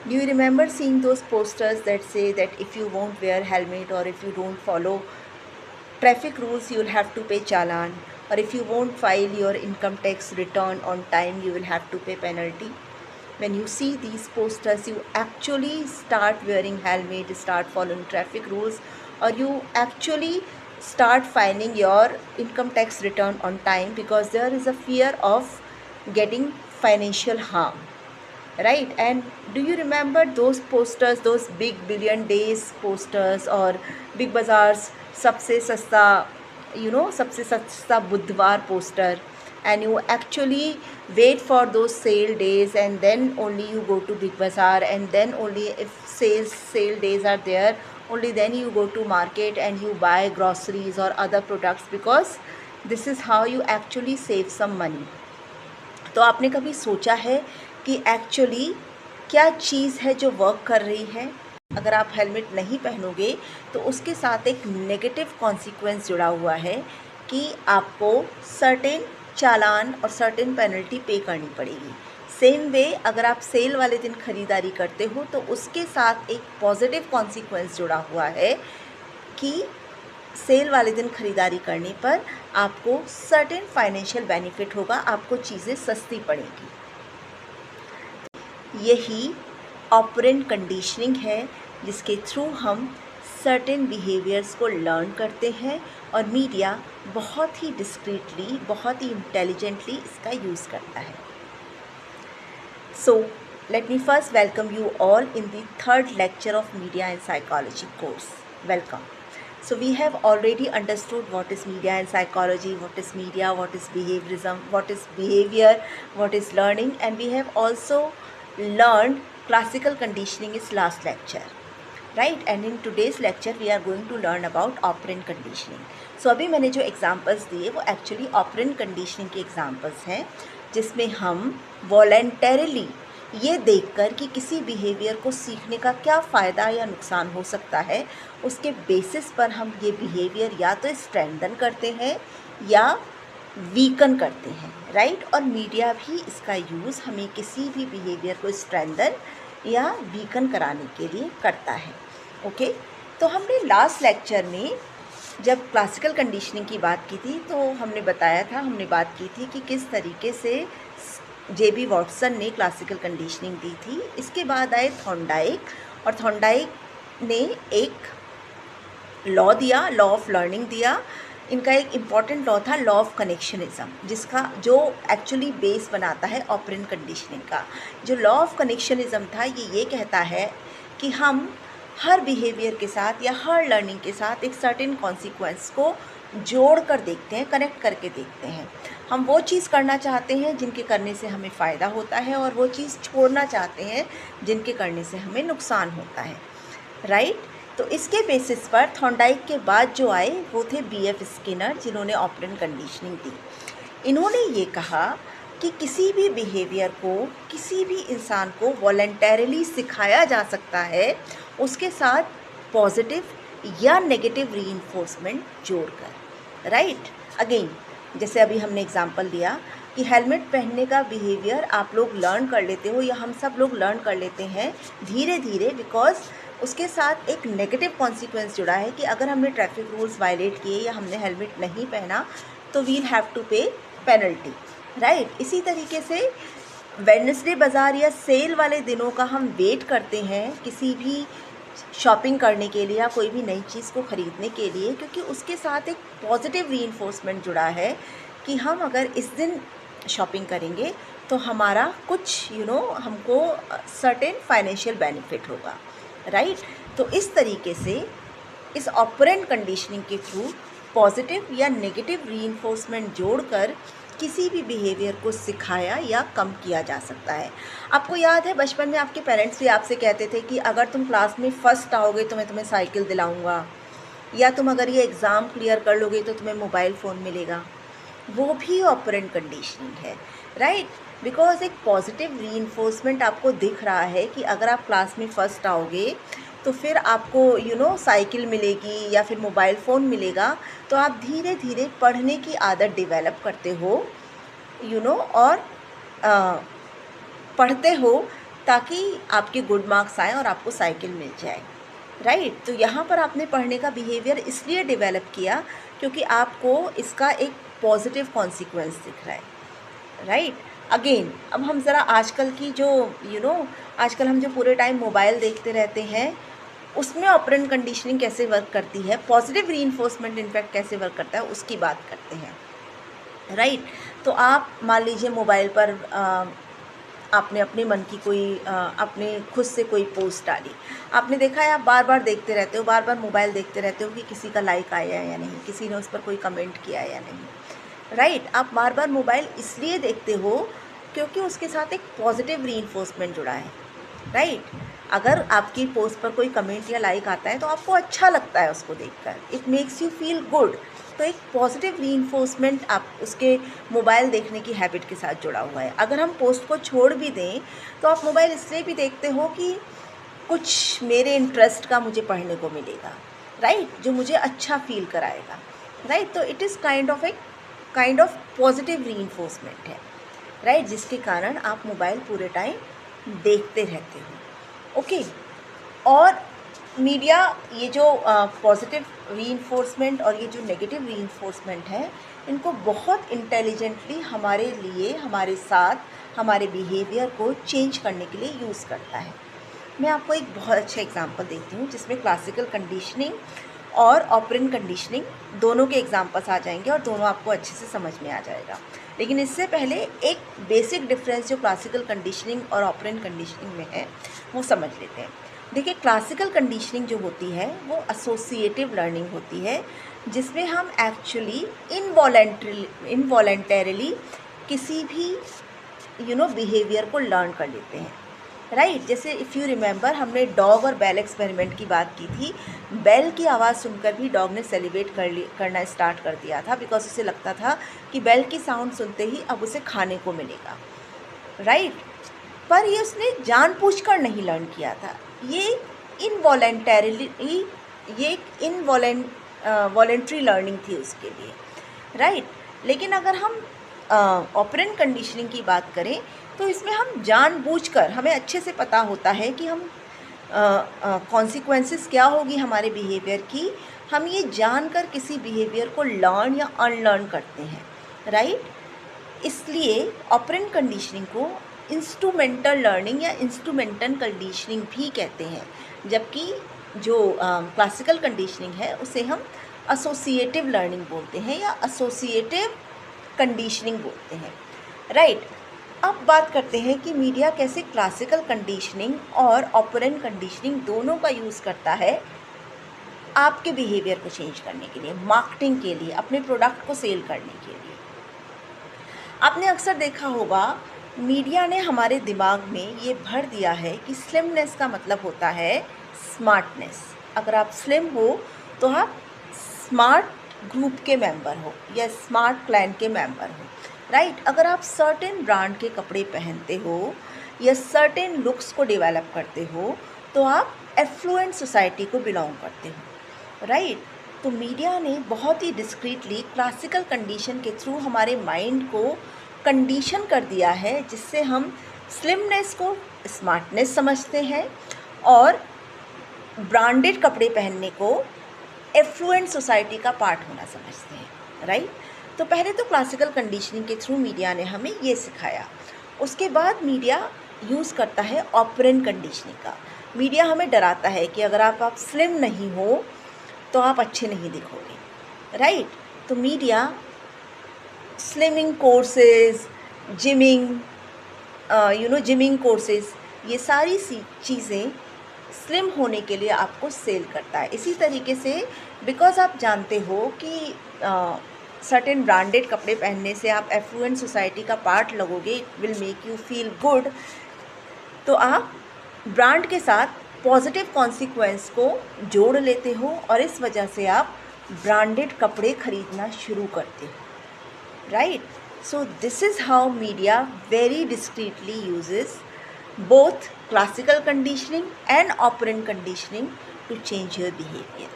Do you remember seeing those posters that say that if you won't wear helmet or if you don't follow traffic rules, you will have to pay challan, or if you won't file your income tax return on time, you will have to pay penalty? When you see these posters, you actually start wearing helmet, start following traffic rules, or you actually start filing your income tax return on time, because there is a fear of getting financial harm, right? And do you remember those posters, those big billion days posters, or big bazaars सबसे सस्ता, सबसे सस्ता बुधवार poster? And you actually wait for those sale days, and then only you go to big bazaar, and then only if sale days are there, only then you go to market and you buy groceries or other products, because this is how you actually save some money. तो आपने कभी सोचा है कि actually क्या चीज़ है जो work कर रही है? अगर आप हेलमेट नहीं पहनोगे तो उसके साथ एक नेगेटिव कॉन्सिक्वेंस जुड़ा हुआ है कि आपको सर्टेन चालान और सर्टेन पेनल्टी पे करनी पड़ेगी। सेम वे अगर आप सेल वाले दिन ख़रीदारी करते हो तो उसके साथ एक पॉजिटिव कॉन्सिक्वेंस जुड़ा हुआ है कि सेल वाले दिन ख़रीदारी करने पर आपको सर्टेन फाइनेंशियल बेनिफिट होगा, आपको चीज़ें सस्ती पड़ेगी। यही ऑपरेंट कंडीशनिंग है, जिसके थ्रू हम सर्टेन बिहेवियर्स को लर्न करते हैं और मीडिया बहुत ही डिस्क्रीटली, बहुत ही इंटेलिजेंटली इसका यूज़ करता है। So let me first welcome you all in the third lecture of media and psychology course. Welcome. So we have already understood what is media and psychology, what is media, what is behaviorism, what is behavior, what is learning, and we have also learned classical conditioning is last lecture, right? And in today's lecture we are going to learn about operant conditioning. So अभी मैंने जो examples दिए वो actually operant conditioning के examples हैं, जिसमें हम voluntarily ये देखकर कि किसी बिहेवियर को सीखने का क्या फ़ायदा या नुकसान हो सकता है, उसके बेसिस पर हम ये बिहेवियर या तो स्ट्रेंथन करते हैं या वीकन करते हैं, राइट? और मीडिया भी इसका यूज़ हमें किसी भी बिहेवियर को स्ट्रेंथन या वीकन कराने के लिए करता है। ओके, तो हमने लास्ट लेक्चर में जब क्लासिकल कंडीशनिंग की बात की थी तो हमने बात की थी कि किस तरीके से जेबी वॉटसन ने क्लासिकल कंडीशनिंग दी थी। इसके बाद आए थॉर्नडाइक, और थॉर्नडाइक ने एक लॉ दिया, लॉ ऑफ लर्निंग दिया। इनका एक इम्पॉर्टेंट लॉ था लॉ ऑफ कनेक्शनिज्म, जो एक्चुअली बेस बनाता है ऑपरेंट कंडीशनिंग का। जो लॉ ऑफ कनेक्शनिज्म था ये कहता है कि हम हर बिहेवियर के साथ या हर लर्निंग के साथ एक सर्टेन कॉन्सिक्वेंस को जोड़ कर देखते हैं, कनेक्ट करके देखते हैं। हम वो चीज़ करना चाहते हैं जिनके करने से हमें फ़ायदा होता है, और वो चीज़ छोड़ना चाहते हैं जिनके करने से हमें नुकसान होता है, राइट? तो इसके बेसिस पर थॉर्नडाइक के बाद जो आए वो थे BF स्किनर, जिन्होंने ऑपरेंट कंडीशनिंग दी। इन्होंने ये कहा कि किसी भी बिहेवियर को, किसी भी इंसान को वॉलंटरीली सिखाया जा सकता है, उसके साथ पॉजिटिव या नेगेटिव रीइंफोर्समेंट जोड़कर, राइट? अगेन, जैसे अभी हमने एग्जांपल लिया कि हेलमेट पहनने का बिहेवियर आप लोग लर्न कर लेते हो या हम सब लोग लर्न कर लेते हैं धीरे धीरे, बिकॉज उसके साथ एक नेगेटिव कॉन्सिक्वेंस जुड़ा है कि अगर हमने ट्रैफिक रूल्स वायलेट किए या हमने हेलमेट नहीं पहना तो वील हैव टू पे पेनल्टी, राइट? इसी तरीके से वेडनेसडे बाज़ार या सेल वाले दिनों का हम वेट करते हैं किसी भी शॉपिंग करने के लिए या कोई भी नई चीज़ को ख़रीदने के लिए, क्योंकि उसके साथ एक पॉजिटिव रीइंफोर्समेंट जुड़ा है कि हम अगर इस दिन शॉपिंग करेंगे तो हमारा कुछ हमको सर्टेन फाइनेंशियल बेनिफिट होगा, राइट? तो इस तरीके से इस ऑपरेंट कंडीशनिंग के थ्रू पॉजिटिव या नेगेटिव रीइंफोर्समेंट जोड़कर किसी भी बिहेवियर को सिखाया या कम किया जा सकता है। आपको याद है बचपन में आपके पेरेंट्स भी आपसे कहते थे कि अगर तुम क्लास में फ़र्स्ट आओगे तो मैं तुम्हें साइकिल दिलाऊंगा, या तुम अगर ये एग्ज़ाम क्लियर कर लोगे तो तुम्हें मोबाइल फ़ोन मिलेगा। वो भी ऑपरेंट कंडीशनिंग है, राइट? बिकॉज एक पॉजिटिव रीइंफोर्समेंट आपको दिख रहा है कि अगर आप क्लास में फ़र्स्ट आओगे तो फिर आपको साइकिल मिलेगी या फिर मोबाइल फ़ोन मिलेगा, तो आप धीरे धीरे पढ़ने की आदत डेवलप करते हो और पढ़ते हो ताकि आपके गुड मार्क्स आएँ और आपको साइकिल मिल जाए, राइट। तो यहाँ पर आपने पढ़ने का बिहेवियर इसलिए डेवलप किया क्योंकि आपको इसका एक पॉजिटिव कॉन्सिक्वेंस दिख रहा है, राइट। अगेन अब हम ज़रा आजकल की जो आजकल हम जो पूरे टाइम मोबाइल देखते रहते हैं, उसमें ऑपरेंट कंडीशनिंग कैसे वर्क करती है, पॉजिटिव रीइंफोर्समेंट इनफैक्ट कैसे वर्क करता है, उसकी बात करते हैं, राइट। तो आप मान लीजिए मोबाइल पर आपने अपने मन की कोई अपने खुद से कोई पोस्ट डाली, आपने देखा है, आप बार बार देखते रहते हो, बार बार मोबाइल देखते रहते हो कि किसी का लाइक आया है या नहीं, किसी ने उस पर कोई कमेंट किया है या नहीं, राइट। आप बार बार मोबाइल इसलिए देखते हो क्योंकि उसके साथ एक पॉजिटिव रीइंफोर्समेंट जुड़ा है, राइट। अगर आपकी पोस्ट पर कोई कमेंट या लाइक आता है तो आपको अच्छा लगता है उसको देखकर, it makes you feel good. तो एक पॉजिटिव रीइंफोर्समेंट आप उसके मोबाइल देखने की हैबिट के साथ जुड़ा हुआ है। अगर हम पोस्ट को छोड़ भी दें तो आप मोबाइल इसलिए भी देखते हो कि कुछ मेरे इंटरेस्ट का मुझे पढ़ने को मिलेगा, राइट, जो मुझे अच्छा फील कराएगा, राइट। तो it is kind of positive reinforcement है, राइट, जिसके कारण आप मोबाइल पूरे टाइम देखते रहते हो, ओके। और मीडिया ये जो पॉजिटिव रीइंफोर्समेंट और ये जो नेगेटिव रीइंफोर्समेंट है, इनको बहुत इंटेलिजेंटली हमारे लिए, हमारे साथ, हमारे बिहेवियर को चेंज करने के लिए यूज़ करता है। मैं आपको एक बहुत अच्छा एग्जांपल देती हूँ जिसमें क्लासिकल कंडीशनिंग और ऑपरेंट कंडीशनिंग दोनों के एग्जांपल्स आ जाएंगे और दोनों आपको अच्छे से समझ में आ जाएगा। लेकिन इससे पहले एक बेसिक डिफरेंस जो क्लासिकल कंडीशनिंग और ऑपरेंट कंडीशनिंग में है वो समझ लेते हैं। देखिए, क्लासिकल कंडीशनिंग जो होती है वो एसोसिएटिव लर्निंग होती है, जिसमें हम एक्चुअली इनवॉलेंटरीली किसी भी बिहेवियर को लर्न कर लेते हैं, राइट। जैसे इफ़ यू रिमेंबर, हमने डॉग और बेल एक्सपेरिमेंट की बात की थी। बेल की आवाज़ सुनकर भी डॉग ने सेलिब्रेट करना स्टार्ट कर दिया था, बिकॉज उसे लगता था कि बेल की साउंड सुनते ही अब उसे खाने को मिलेगा, राइट। पर ये उसने जानबूझकर नहीं लर्न किया था, ये वॉलेंट्री लर्निंग थी उसके लिए, राइट। लेकिन अगर हम ऑपरेंट कंडीशनिंग की बात करें तो इसमें हम जानबूझकर, हमें अच्छे से पता होता है कि हम कॉन्सिक्वेंसेस क्या होगी हमारे बिहेवियर की, हम ये जानकर किसी बिहेवियर को लर्न या अनलर्न करते हैं, राइट। इसलिए ऑपरेंट कंडीशनिंग को इंस्ट्रूमेंटल लर्निंग या इंस्ट्रूमेंटल कंडीशनिंग भी कहते हैं, जबकि जो क्लासिकल कंडीशनिंग है उसे हम एसोसिएटिव लर्निंग बोलते हैं या एसोसिएटिव कंडीशनिंग बोलते हैं, राइट। अब बात करते हैं कि मीडिया कैसे क्लासिकल कंडीशनिंग और ऑपरेंट कंडीशनिंग दोनों का यूज़ करता है आपके बिहेवियर को चेंज करने के लिए, मार्केटिंग के लिए, अपने प्रोडक्ट को सेल करने के लिए। आपने अक्सर देखा होगा, मीडिया ने हमारे दिमाग में ये भर दिया है कि स्लिमनेस का मतलब होता है स्मार्टनेस। अगर आप स्लिम हो तो आप स्मार्ट ग्रुप के मेंबर हो या स्मार्ट क्लैन के मेंबर हो, राइट। अगर आप सर्टेन ब्रांड के कपड़े पहनते हो या सर्टेन लुक्स को डेवलप करते हो तो आप एफ्लुएंट सोसाइटी को बिलोंग करते हो, राइट। तो मीडिया ने बहुत ही डिस्क्रीटली क्लासिकल कंडीशन के थ्रू हमारे माइंड को कंडीशन कर दिया है, जिससे हम स्लिमनेस को स्मार्टनेस समझते हैं और ब्रांडेड कपड़े पहनने को एफ्लुएंट सोसाइटी का पार्ट होना समझते हैं, राइट। तो पहले तो क्लासिकल कंडीशनिंग के थ्रू मीडिया ने हमें ये सिखाया। उसके बाद मीडिया यूज़ करता है ऑपरेंट कंडीशनिंग का। मीडिया हमें डराता है कि अगर आप स्लिम नहीं हो तो आप अच्छे नहीं दिखोगे, राइट। तो media slimming courses, gymming courses, ये सारी चीज़ें स्लिम होने के लिए आपको सेल करता है। इसी तरीके से बिकॉज़ आप जानते हो कि सर्टेन ब्रांडेड कपड़े पहनने से आप एफ्लुएंट सोसाइटी का पार्ट लगोगे, it will make you feel good, तो आप ब्रांड के साथ पॉजिटिव कॉन्सिक्वेंस को जोड़ लेते हो और इस वजह से आप ब्रांडेड कपड़े खरीदना शुरू करते हो, right. So this is how media very discreetly uses both classical conditioning and operant conditioning to change your behavior.